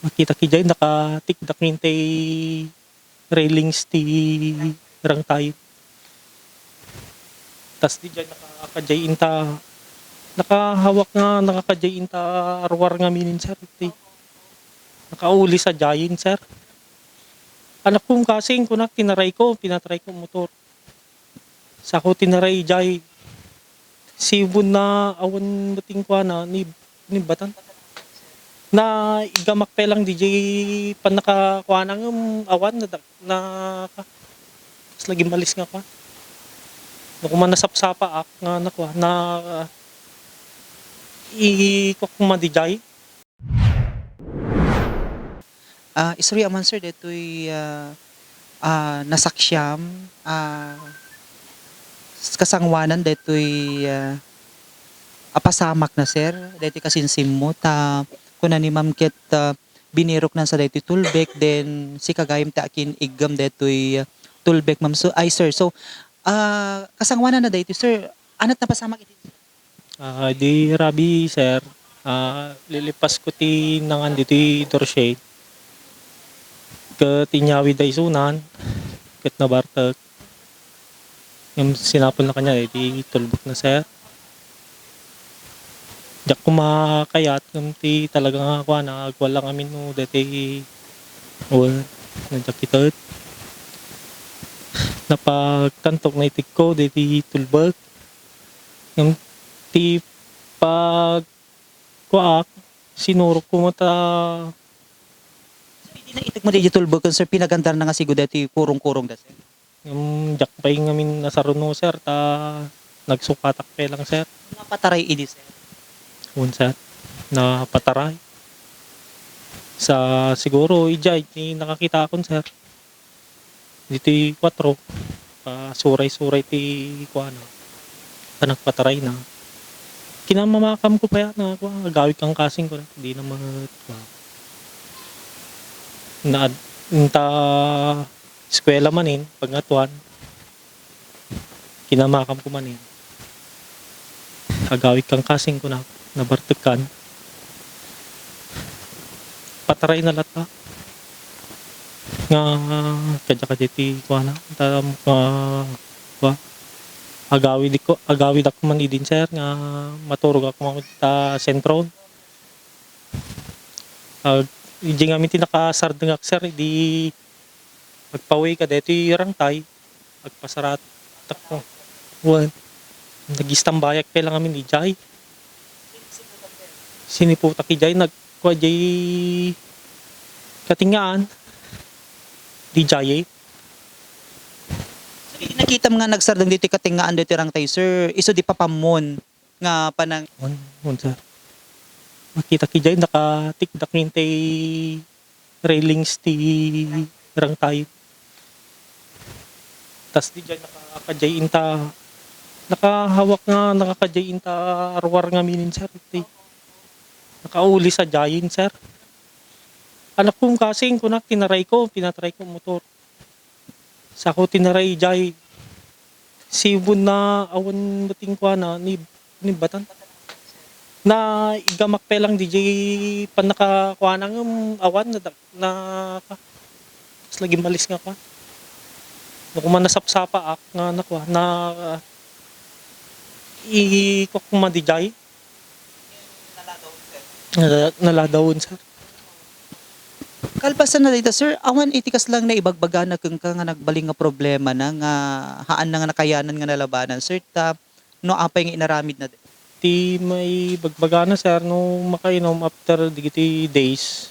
Makita ki jay nakatikdak tay railings ti rang tayo. Tas di jay nakakajay inta nakahawak nga nakakajay inta arwar nga minin sir. Nakauli sa jayin sir. Anak kong kasing kunak pinatry ko motor. Sa ko tinaray jay sibon na awan bating kwa na ni batan na igamak pe lang DJ pan nakakuha ng awan na mas lagi malis nga kwa. No kung man nasapsapa ak nga nakuha na ikok ma DJ. Istorya man sir detoy nasaksyam kasangwanan detoy apasamak na sir detoy kasinsim mo ta kuna ni ma'am ket binirok na sa detoy tulbek then si kagayem ta akin igam detoy tulbek ma'am so ay sir so kasangwanan na detoy sir anat na pasamak iti Di rabi sir. Lilipas ko ti nangan diti Dorshade. Ket tinyawi da isunan ket nabartek. Yung sinapon na kanya di tulbok na sir. Diyak kumakayat ng ti talaga nga kwa na agwala lang amin no dati nandiyak kitot. Napagkantok na itik ko dati tulbok. Yung ti pag kuak sinurok ko mata hindi na itik mo di tulbek sir pinagandar na nga sigo deti kurong-kurong da sir yung jak pa yung amin nasaruno sir ta nagsukatak pe lang sir. napataray idi sir Sir na pataray. Sa siguro ijay ni nakakita akon sir. Dito 4 pa suray-suray ti kuana. Ta nagpataray na. Kinamamakam ko pa yan na gawid kang kasing ko hindi na na inta eskwela manin pagngatuan kinamakam ko manin agawid kang kasing ko na nabartekan pataray na lata nga kadya ti kuana ta agawid ako man idin sir nga maturog ako man ta sentro. Hindi nga minti nakasardengak sir di magpaway ka dito yung tay magpasarat tako nagistambayak pa lang amin di jay siniputa ki jay nagkwa jay katingaan di jay nakita mo nga nagsardang dito katingaan dito rang tay sir iso di papamon nga panang sir makita ki jay nakatikdak tay railings ti rang tayo tas di jay nakakajay inta nakahawak nga nakakajay inta arwar nga minin sir nakauli sa jayin sir. Anak kong kasing kunak pinatry ko motor. Sa ko tinaray jay sibon na awan bating kwa na ni batan na igamak pe lang DJ pan nakakuha ng awan na mas lagi malis nga kwa. No kung man nasapsapa ak nga nakuha na ikok ma DJ naladawon sir. kalpasan na dito sir awan itikas lang na ibagbaga na kung ka nga nagbaling nga problema na nga haan na nga nakayanan nga nalabanan sir ta no apay nga inaramid na Ti may bagbaga na sir no makainom after digiti days.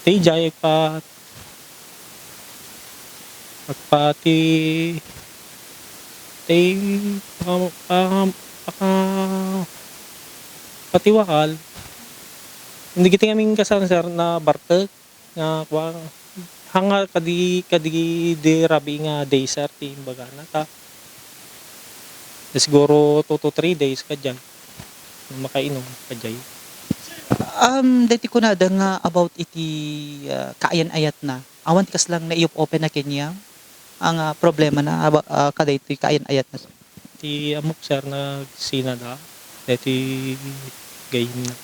Ti jay pagpati ti patiwakal hindi kita kaming kasan sir na bartek nga kwa hanga kadi di rabi nga day sir ti bagana ta siguro 2 to 3 days ka dyan makainom ka dyan. dati ko na da nga about iti kaayan ayat na awan tikas lang na iyop open na kanya ang problema na kada iti kaayan ayat na sir. Ti amok sir nagsinada dati gayin na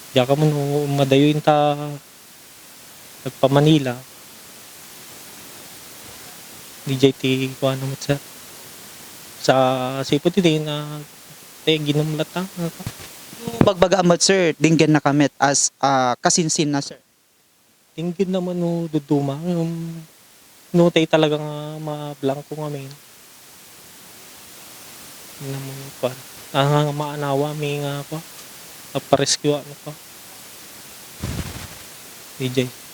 Diya ka mo no madayoin ta nagpa Manila. DJ ti kuha naman sir. Sa sipot din na ginumlat ta. Bagbaga amot sir, dinggen na kamit as kasinsin na sir. Tingin naman no duduma yung no tay talagang mablangko ngamin. Yun naman kuha. Maanawa may nga ko. Parescue ano ko. DJ.